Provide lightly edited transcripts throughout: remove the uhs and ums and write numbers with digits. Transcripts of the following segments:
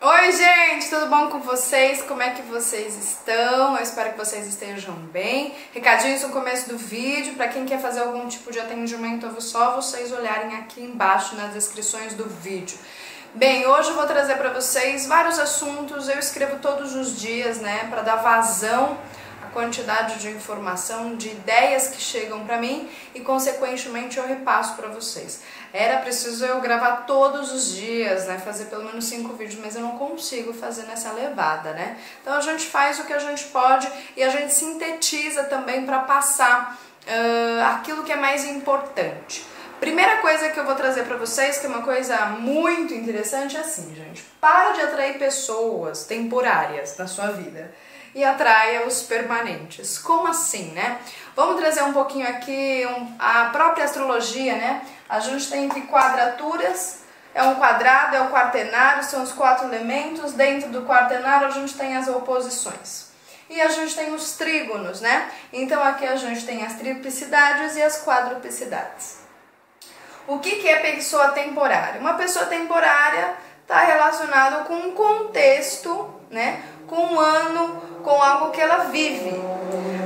Oi gente, tudo bom com vocês? Como é que vocês estão? Eu espero que vocês estejam bem. Recadinhos no começo do vídeo, para quem quer fazer algum tipo de atendimento, é só vocês olharem aqui embaixo nas descrições do vídeo. Bem, hoje eu vou trazer para vocês vários assuntos, eu escrevo todos os dias, né, para dar vazão à quantidade de informação, de ideias que chegam para mim e consequentemente eu repasso para vocês. Era preciso eu gravar todos os dias, né, fazer pelo menos 5 vídeos, mas eu não consigo fazer nessa levada, né? Então a gente faz o que a gente pode e a gente sintetiza também para passar aquilo que é mais importante. Primeira coisa que eu vou trazer pra vocês, que é uma coisa muito interessante, é assim, gente. Para de atrair pessoas temporárias na sua vida e atraia os permanentes. Como assim, né? Vamos trazer um pouquinho aqui a própria astrologia, né? A gente tem aqui quadraturas, é um quadrado, é o quaternário, são os 4 elementos. Dentro do quaternário a gente tem as oposições. E a gente tem os trígonos, né? Então aqui a gente tem as triplicidades e as quadruplicidades. O que é pessoa temporária? Uma pessoa temporária está relacionada com um contexto, né? Com um ano, com algo que ela vive.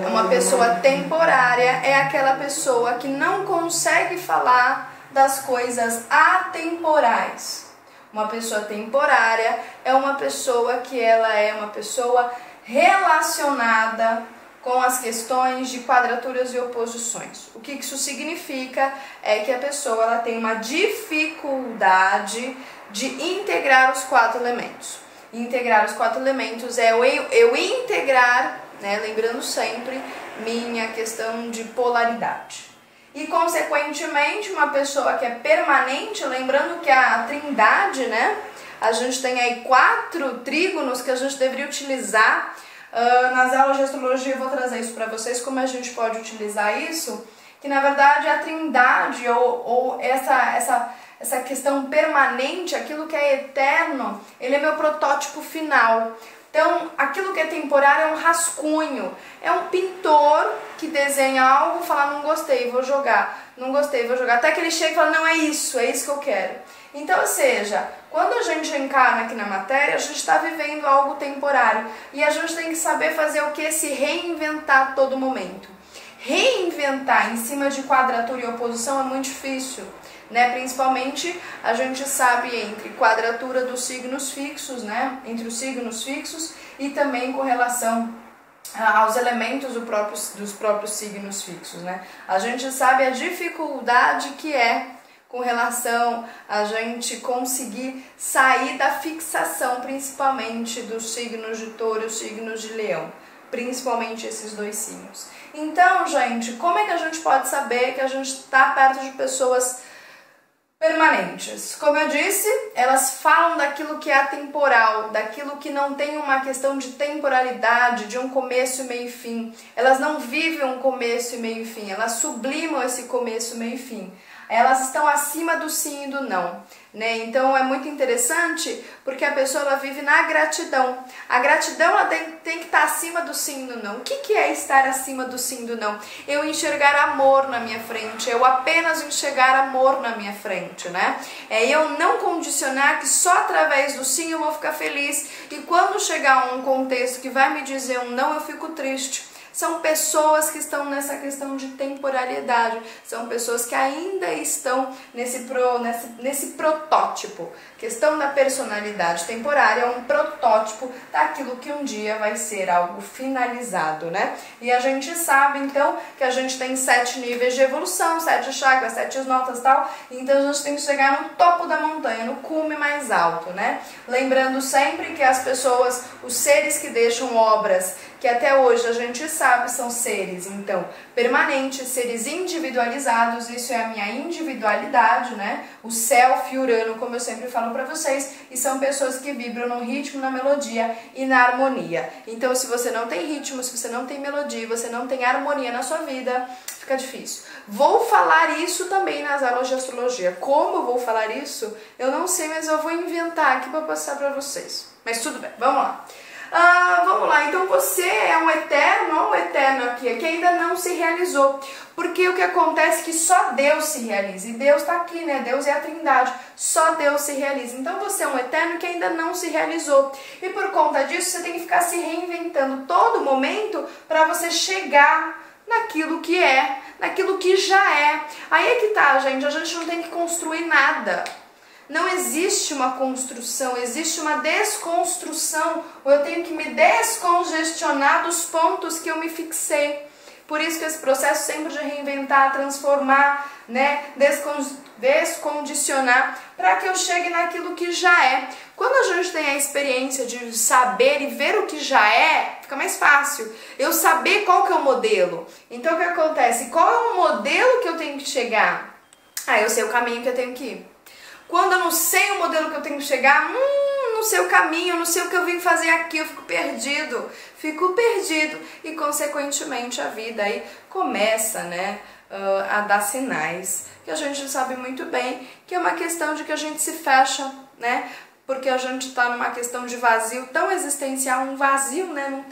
Uma pessoa temporária é aquela pessoa que não consegue falar das coisas atemporais. Uma pessoa temporária é uma pessoa que ela é uma pessoa relacionada com as questões de quadraturas e oposições. O que isso significa é que a pessoa ela tem uma dificuldade de integrar os 4 elementos. Integrar os 4 elementos é eu integrar, né, lembrando sempre, minha questão de polaridade. E, consequentemente, uma pessoa que é permanente, lembrando que a trindade, né, a gente tem aí 4 trígonos que a gente deveria utilizar. Nas aulas de astrologia eu vou trazer isso para vocês, como a gente pode utilizar isso, que na verdade a trindade ou essa questão permanente, aquilo que é eterno, ele é meu protótipo final. Então, aquilo que é temporário é um rascunho, é um pintor que desenha algo, fala não gostei, vou jogar, não gostei, vou jogar, até que ele chega e fala não, é isso que eu quero. Então, ou seja, quando a gente encarna aqui na matéria, a gente está vivendo algo temporário e a gente tem que saber fazer o que? Se reinventar a todo momento. Reinventar em cima de quadratura e oposição é muito difícil, né? Principalmente a gente sabe entre quadratura dos signos fixos, né? Entre os signos fixos e também com relação aos elementos dos próprios signos fixos, né? A gente sabe a dificuldade que é com relação a gente conseguir sair da fixação, principalmente dos signos de touro e os signos de leão, principalmente esses 2 signos. Então, gente, como é que a gente pode saber que a gente está perto de pessoas permanentes? Como eu disse, elas falam daquilo que é atemporal, daquilo que não tem uma questão de temporalidade, de um começo, meio e fim. Elas não vivem um começo, meio e fim, elas sublimam esse começo, meio e fim. Elas estão acima do sim e do não, né? Então é muito interessante porque a pessoa ela vive na gratidão. A gratidão ela tem que estar acima do sim e do não. O que é estar acima do sim e do não? Eu enxergar amor na minha frente, eu apenas enxergar amor na minha frente, né? É eu não condicionar que só através do sim eu vou ficar feliz e quando chegar um contexto que vai me dizer um não, eu fico triste. São pessoas que estão nessa questão de temporalidade, são pessoas que ainda estão nesse protótipo. Questão da personalidade temporária é um protótipo daquilo que um dia vai ser algo finalizado, né? E a gente sabe, então, que a gente tem 7 níveis de evolução, 7 chakras, 7 notas e tal, então a gente tem que chegar no topo da montanha, no cume mais alto, né? Lembrando sempre que as pessoas, os seres que deixam obras que até hoje a gente sabe são seres, então, permanentes, seres individualizados, isso é a minha individualidade, né? O self, Urano, como eu sempre falo para vocês, e são pessoas que vibram no ritmo, na melodia e na harmonia. Então, se você não tem ritmo, se você não tem melodia, você não tem harmonia na sua vida, fica difícil. Vou falar isso também nas aulas de astrologia. Como eu vou falar isso? Eu não sei, mas eu vou inventar aqui para passar para vocês. Mas tudo bem, vamos lá. Vamos lá, então você é um eterno ou um eterno aqui, que ainda não se realizou. Porque o que acontece é que só Deus se realiza. E Deus está aqui, né? Deus é a Trindade. Só Deus se realiza. Então você é um eterno que ainda não se realizou. E por conta disso, você tem que ficar se reinventando todo momento para você chegar naquilo que é, naquilo que já é. Aí é que tá, gente. A gente não tem que construir nada. Não existe uma construção, existe uma desconstrução. Ou eu tenho que me descongestionar dos pontos que eu me fixei. Por isso que esse processo sempre de reinventar, transformar, né, descondicionar, para que eu chegue naquilo que já é. Quando a gente tem a experiência de saber e ver o que já é, fica mais fácil. Eu saber qual que é o modelo. Então o que acontece? Qual é o modelo que eu tenho que chegar? Eu sei o caminho que eu tenho que ir. Quando eu não sei o modelo que eu tenho que chegar, não sei o caminho, não sei o que eu vim fazer aqui, eu fico perdido e consequentemente a vida aí começa, né, a dar sinais que a gente sabe muito bem que é uma questão de que a gente se fecha, né, porque a gente está numa questão de vazio tão existencial, um vazio, né,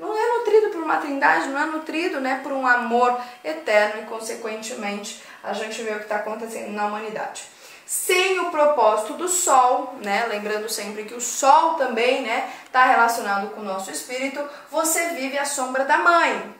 não é nutrido por uma trindade, não é nutrido, né, por um amor eterno e consequentemente a gente vê o que está acontecendo na humanidade. Sem o propósito do sol, né? Lembrando sempre que o sol também, né, está relacionado com o nosso espírito, você vive à sombra da mãe.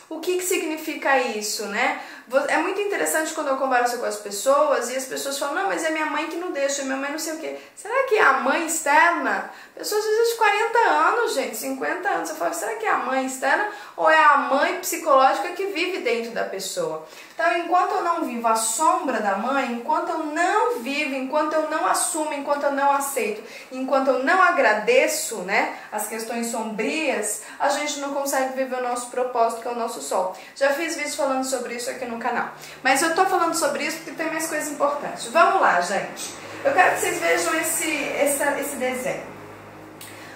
O que significa isso, né? É muito interessante quando eu converso com as pessoas e as pessoas falam, não, mas é minha mãe que não deixa, minha mãe não sei o quê. Será que é a mãe externa? Pessoas às vezes de 40 anos, gente, 50 anos, eu falo, será que é a mãe externa ou é a mãe psicológica que vive dentro da pessoa? Então, enquanto eu não vivo a sombra da mãe, enquanto eu não vivo, enquanto eu não assumo, enquanto eu não aceito, enquanto eu não agradeço, né, as questões sombrias, a gente não consegue viver o nosso propósito, que é o nosso sol. Já fiz vídeos falando sobre isso aqui no canal. Mas eu tô falando sobre isso porque tem mais coisas importantes. Vamos lá, gente. Eu quero que vocês vejam esse desenho.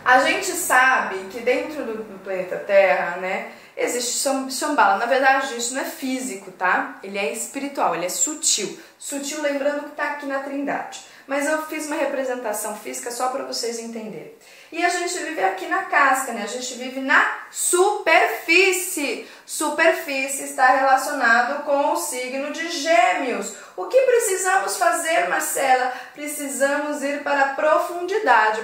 A gente sabe que dentro do planeta Terra, né, existe Shambhala. Na verdade, isso não é físico, tá? Ele é espiritual, ele é sutil. Sutil, lembrando que tá aqui na Trindade. Mas eu fiz uma representação física só para vocês entenderem. E a gente vive aqui na casca, né? A gente vive na superfície. Superfície está relacionado com o signo de Gêmeos. O que precisamos fazer, Marcela? Precisamos ir para a profundidade.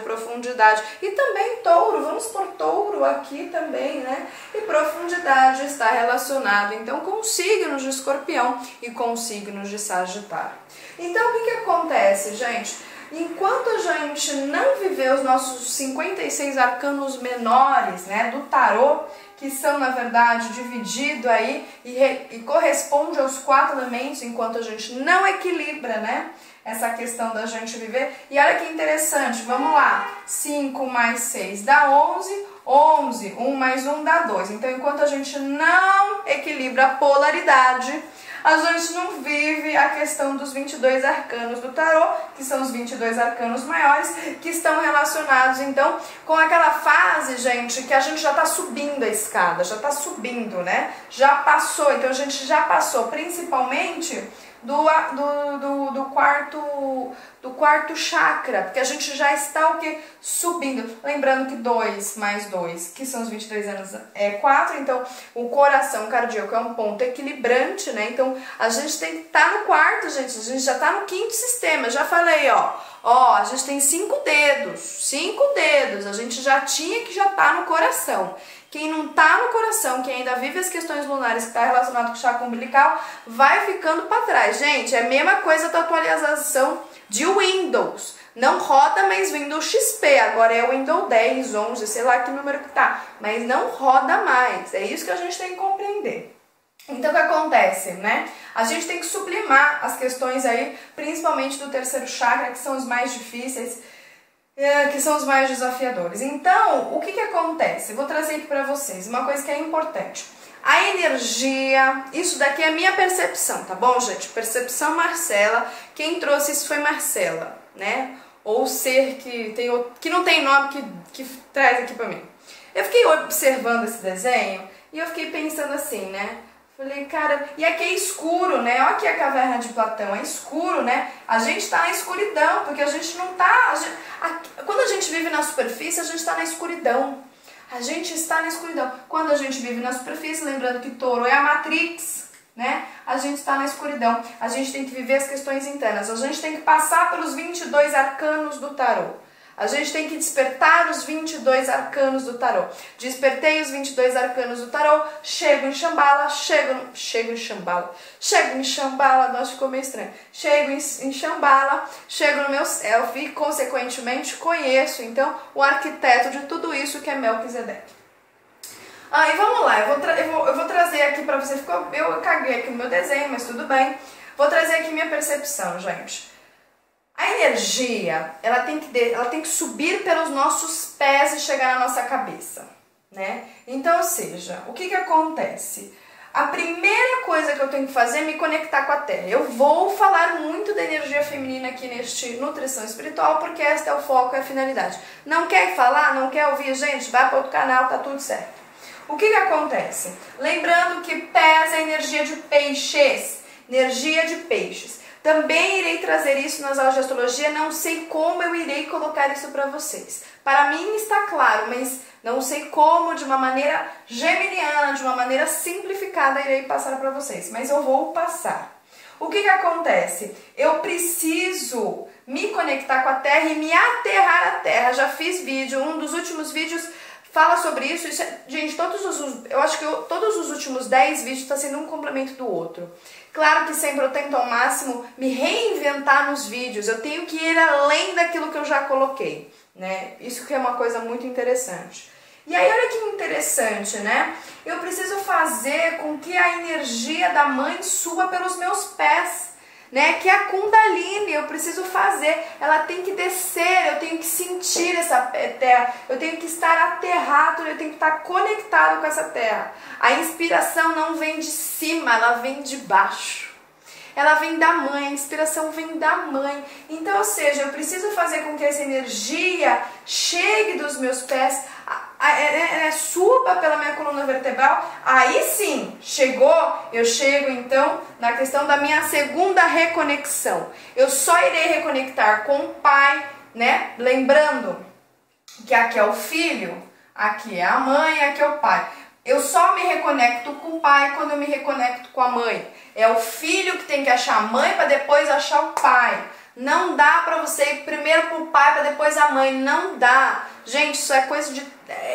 E também touro, vamos por touro aqui também, né? E profundidade está relacionado, então, com os signos de Escorpião e com os signos de Sagitário. Então, o que acontece, gente? Enquanto a gente não viver os nossos 56 arcanos menores, né, do tarô, que são, na verdade, divididos aí e corresponde aos 4 elementos, enquanto a gente não equilibra, né, essa questão da gente viver. E olha que interessante, vamos lá, 5 mais 6 dá 11, 11, 1 mais 1 dá 2. Então, enquanto a gente não equilibra a polaridade, a gente não vive a questão dos 22 arcanos do tarô, que são os 22 arcanos maiores, que estão relacionados, então, com aquela fase, gente, que a gente já está subindo a escada, já está subindo, né? Já passou, então a gente já passou, principalmente do quarto chakra, porque a gente já está o que? Subindo. Lembrando que 2 mais 2, que são os 22 anos, é 4, então o coração cardíaco é um ponto equilibrante, né? Então a gente tem que estar no quarto, gente, a gente já está no 5º sistema, já falei, ó, a gente tem 5 dedos, a gente já tinha que já tá no coração. Quem não tá no coração, quem ainda vive as questões lunares que está relacionado com o chakra umbilical, vai ficando para trás. Gente, é a mesma coisa da atualização de Windows. Não roda mais Windows XP, agora é o Windows 10, 11, sei lá que número que tá. Mas não roda mais, é isso que a gente tem que compreender. Então o que acontece, né? A gente tem que sublimar as questões aí, principalmente do 3º chakra, que são os mais difíceis, que são os mais desafiadores. Então, o que acontece? Eu vou trazer aqui para vocês uma coisa que é importante. A energia, isso daqui é a minha percepção, tá bom, gente? Percepção Marcela, quem trouxe isso foi Marcela, né? Ou ser que não tem nome que traz aqui para mim. Eu fiquei observando esse desenho e eu fiquei pensando assim, né? Falei, cara, e aqui é escuro, né? Olha aqui a caverna de Platão, é escuro, né? A gente tá na escuridão, porque a gente não tá... Quando a gente gente vive na superfície, a gente está na escuridão. A gente está na escuridão. Quando a gente vive na superfície, lembrando que touro é a Matrix, né? A gente está na escuridão. A gente tem que viver as questões internas. A gente tem que passar pelos 22 arcanos do tarô. A gente tem que despertar os 22 arcanos do tarô. Despertei os 22 arcanos do tarô, chego em Shambhala, chego em Shambhala, nossa, ficou meio estranho. Chego em Shambhala, chego no meu self e, consequentemente, conheço, então, o arquiteto de tudo isso que é Melquisedeque. E vamos lá, eu vou trazer aqui pra você, eu caguei aqui no meu desenho, mas tudo bem. Vou trazer aqui minha percepção, gente. A energia, ela tem que subir pelos nossos pés e chegar na nossa cabeça, né? Então, ou seja, o que acontece? A primeira coisa que eu tenho que fazer é me conectar com a Terra. Eu vou falar muito da energia feminina aqui neste Nutrição Espiritual, porque este é o foco, é a finalidade. Não quer falar, não quer ouvir, gente, vai para outro canal, tá tudo certo. O que acontece? Lembrando que pés é energia de peixes, energia de peixes. Também irei trazer isso nas aulas de astrologia, não sei como eu irei colocar isso para vocês. Para mim está claro, mas não sei como, de uma maneira geminiana, de uma maneira simplificada, irei passar para vocês. Mas eu vou passar. O que acontece? Eu preciso me conectar com a Terra e me aterrar à Terra. Já fiz vídeo, um dos últimos vídeos fala sobre isso. Gente, eu acho que todos os últimos 10 vídeos estão sendo um complemento do outro. Claro que sempre eu tento ao máximo me reinventar nos vídeos, eu tenho que ir além daquilo que eu já coloquei, né? Isso que é uma coisa muito interessante. E aí, olha que interessante, né? Eu preciso fazer com que a energia da mãe suba pelos meus pés, né? Que é a Kundalini, eu preciso fazer, ela tem que descer, eu tenho que sentir essa terra, eu tenho que estar aterrado, eu tenho que estar conectado com essa terra. A inspiração não vem de cima, ela vem de baixo. Ela vem da mãe, a inspiração vem da mãe. Então, ou seja, eu preciso fazer com que essa energia chegue dos meus pés, suba pela minha coluna vertebral. Aí sim, chegou, eu chego então na questão da minha segunda reconexão. Eu só irei reconectar com o pai, né? Lembrando que aqui é o filho, aqui é a mãe, aqui é o pai. Eu só me reconecto com o pai quando eu me reconecto com a mãe. É o filho que tem que achar a mãe para depois achar o pai. Não dá para você ir primeiro pro pai para depois a mãe. Não dá. Gente, isso é coisa de...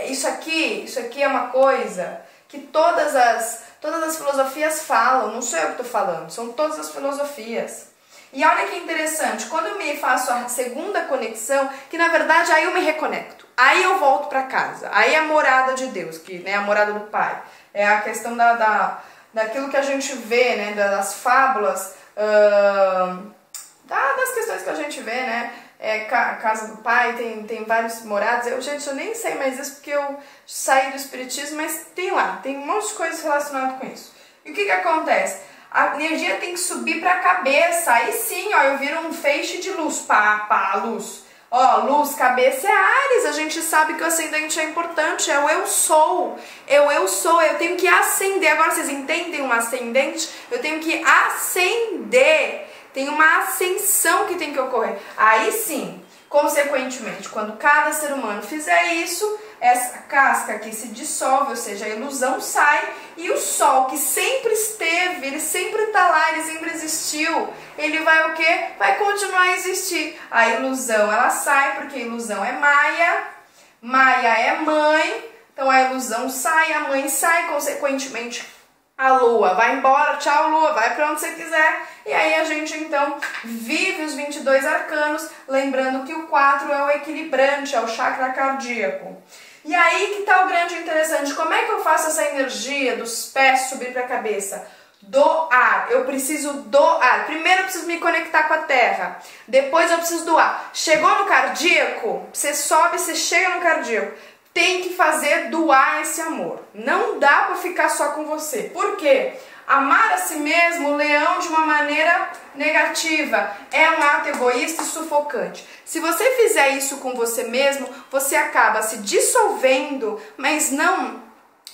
Isso aqui é uma coisa que todas as filosofias falam. Não sou eu que estou falando, são todas as filosofias. E olha que interessante, quando eu me faço a segunda conexão, que na verdade aí eu me reconecto. Aí eu volto para casa. Aí é a morada de Deus, que, né, a morada do Pai. É a questão daquilo que a gente vê, né, das fábulas, das questões que a gente vê, né? Casa do Pai, tem vários moradas. Gente, eu nem sei mais isso porque eu saí do espiritismo, mas tem lá, tem um monte de coisas relacionadas com isso. E o que acontece? A energia tem que subir para a cabeça. Aí sim, ó, eu viro um feixe de luz. Pá, luz. Ó, luz, cabeça é Áries. A gente sabe que o ascendente é importante. É o eu sou. Eu tenho que ascender. Agora vocês entendem um ascendente? Eu tenho que ascender. Tem uma ascensão que tem que ocorrer. Aí sim, consequentemente, quando cada ser humano fizer isso, essa casca aqui se dissolve, ou seja, a ilusão sai, e o sol que sempre esteve, ele sempre está lá, ele sempre existiu, ele vai o quê? Vai continuar a existir. A ilusão, ela sai, porque a ilusão é Maia, Maia é mãe, então a ilusão sai, a mãe sai, consequentemente a lua vai embora, tchau lua, vai para onde você quiser. E aí a gente então vive os 22 arcanos, lembrando que o 4 é o equilibrante, é o chakra cardíaco. E aí que tá o grande interessante, como é que eu faço essa energia dos pés subir para a cabeça? Doar, eu preciso doar. Primeiro eu preciso me conectar com a terra, depois eu preciso doar. Chegou no cardíaco, você sobe, você chega no cardíaco. Tem que fazer doar esse amor. Não dá para ficar só com você. Por quê? Amar a si mesmo, o leão, de uma maneira negativa, é um ato egoísta e sufocante. Se você fizer isso com você mesmo, você acaba se dissolvendo, mas não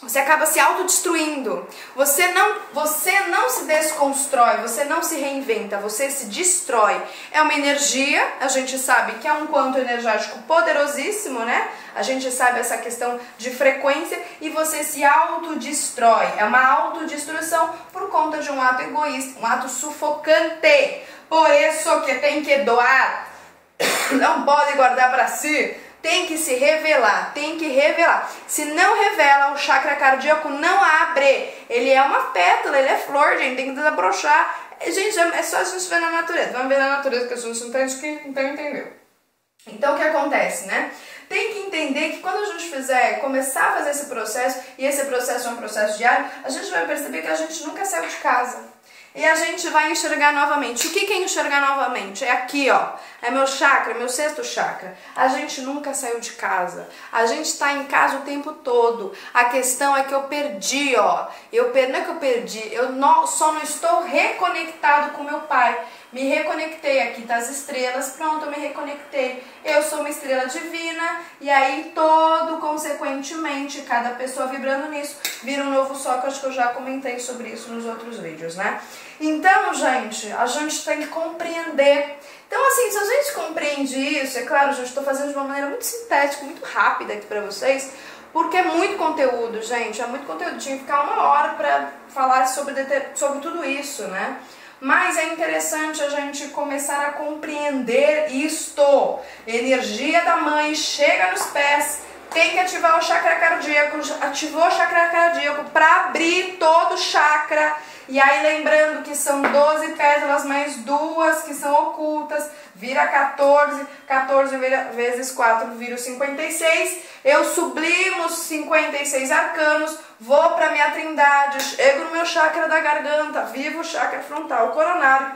você acaba se autodestruindo. Você não se desconstrói, você não se reinventa, você se destrói. É uma energia, a gente sabe que é um quanto energético poderosíssimo, né? A gente sabe essa questão de frequência e você se autodestrói. É uma autodestruição por conta de um ato egoísta, um ato sufocante. Por isso que tem que doar, não pode guardar para si. Tem que se revelar, tem que revelar. Se não revela, o chakra cardíaco não abre. Ele é uma pétala, ele é flor, gente, tem que desabrochar. Gente, é só a gente ver na natureza. Vamos ver na natureza que a gente não entende, então entendeu. Então o que acontece, né? Tem que entender que quando a gente começar a fazer esse processo, e esse processo é um processo diário, a gente vai perceber que a gente nunca saiu de casa. E a gente vai enxergar novamente. O que é enxergar novamente? É aqui, ó. É meu chakra, meu sexto chakra. A gente nunca saiu de casa. A gente está em casa o tempo todo. A questão é que eu perdi, ó. Não é que eu perdi, só não estou reconectado com meu pai. Me reconectei, aqui tá as estrelas, pronto, eu me reconectei. Eu sou uma estrela divina e aí consequentemente, cada pessoa vibrando nisso, vira um novo sol, que eu acho que eu já comentei sobre isso nos outros vídeos, né? Então, gente, a gente tem que compreender. Então, assim, se a gente compreende isso, é claro, gente, estou fazendo de uma maneira muito sintética, muito rápida aqui pra vocês, porque é muito conteúdo, gente, é muito conteúdo. Tinha que ficar 1 hora pra falar sobre tudo isso, né? Mas é interessante a gente começar a compreender isto. Energia da mãe chega nos pés, tem que ativar o chakra cardíaco. Ativou o chakra cardíaco para abrir todo o chakra. E aí lembrando que são 12 pétalas mais 2 que são ocultas, vira 14, 14 vezes 4 vira 56, eu sublimo os 56 arcanos, vou para minha trindade, chego no meu chakra da garganta, vivo o chakra frontal coronário,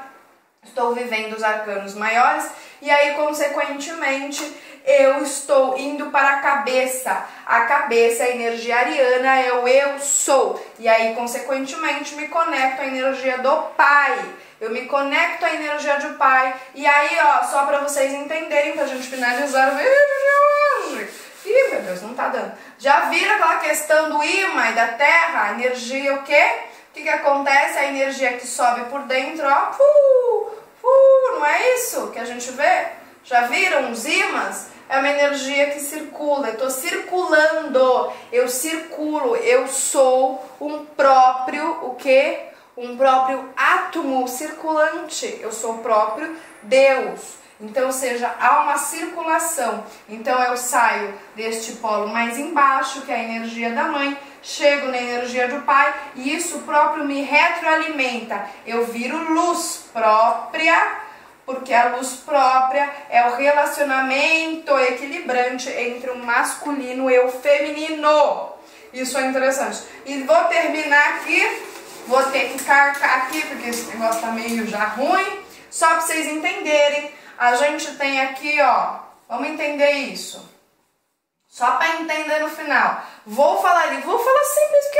estou vivendo os arcanos maiores e aí consequentemente eu estou indo para a cabeça. A cabeça, a energia ariana, é o eu sou. E aí, consequentemente, me conecto à energia do pai. Eu me conecto à energia do pai. E aí, ó, só para vocês entenderem, pra gente finalizar o vídeo de hoje. Ih, meu Deus, não tá dando. Já viram aquela questão do imã e da terra? A energia o quê? O que acontece? A energia que sobe por dentro, ó. Não é isso que a gente vê? Já viram os ímãs? É uma energia que circula, eu estou circulando, eu circulo, eu sou um próprio, o quê? Um próprio átomo circulante, eu sou o próprio Deus. Então, ou seja, há uma circulação. Então, eu saio deste polo mais embaixo, que é a energia da mãe, chego na energia do pai, e isso próprio me retroalimenta. Eu viro luz própria, porque a luz própria é o relacionamento equilibrante entre o masculino e o feminino. Isso é interessante. E vou terminar aqui, vou ter que carcar aqui, porque esse negócio tá meio já ruim. Só para vocês entenderem, a gente tem aqui, ó, vamos entender isso. Só para entender no final. Vou falar simples, que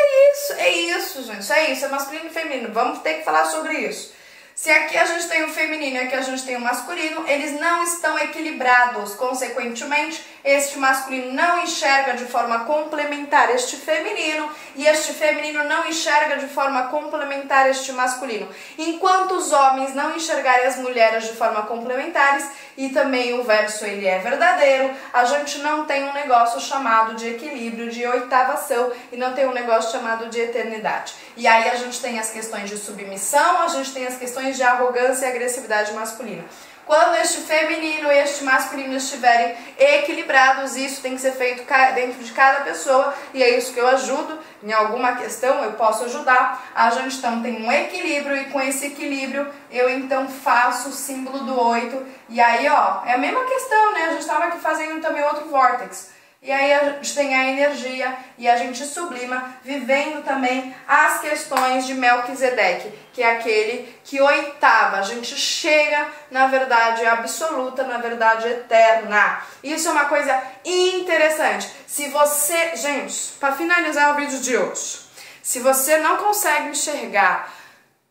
é isso, gente, é isso, é masculino e feminino. Vamos ter que falar sobre isso. Se aqui a gente tem o feminino e aqui a gente tem o masculino, eles não estão equilibrados. Consequentemente, este masculino não enxerga de forma complementar este feminino e este feminino não enxerga de forma complementar este masculino. Enquanto os homens não enxergarem as mulheres de forma complementares, e também o verso ele é verdadeiro, a gente não tem um negócio chamado de equilíbrio, de oitavação, e não tem um negócio chamado de eternidade. E aí a gente tem as questões de submissão, a gente tem as questões de arrogância e agressividade masculina. Quando este feminino e este masculino estiverem equilibrados, isso tem que ser feito dentro de cada pessoa, e é isso que eu ajudo. Em alguma questão eu posso ajudar. A gente então tem um equilíbrio, e com esse equilíbrio eu então faço o símbolo do 8. E aí, ó, é a mesma questão, né? A gente estava aqui fazendo também outro vórtex. E aí a gente tem a energia e a gente sublima, vivendo também as questões de Melquisedeque, que é aquele que oitava, a gente chega na verdade absoluta, na verdade eterna. Isso é uma coisa interessante. Se você, gente, para finalizar o vídeo de hoje, se você não consegue enxergar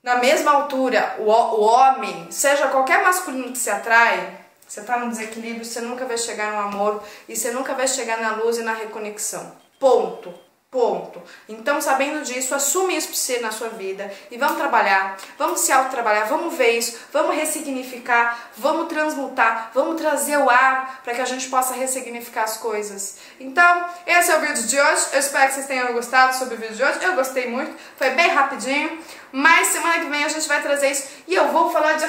na mesma altura o homem, seja qualquer masculino que se atrai, você está no desequilíbrio, você nunca vai chegar no amor e você nunca vai chegar na luz e na reconexão. Ponto. Ponto. Então, sabendo disso, assume isso na sua vida e vamos trabalhar, vamos se autotrabalhar, vamos ver isso, vamos ressignificar, vamos transmutar, vamos trazer o ar para que a gente possa ressignificar as coisas. Então, esse é o vídeo de hoje. Eu espero que vocês tenham gostado sobre o vídeo de hoje. Eu gostei muito, foi bem rapidinho, mas semana que vem a gente vai trazer isso e eu vou falar de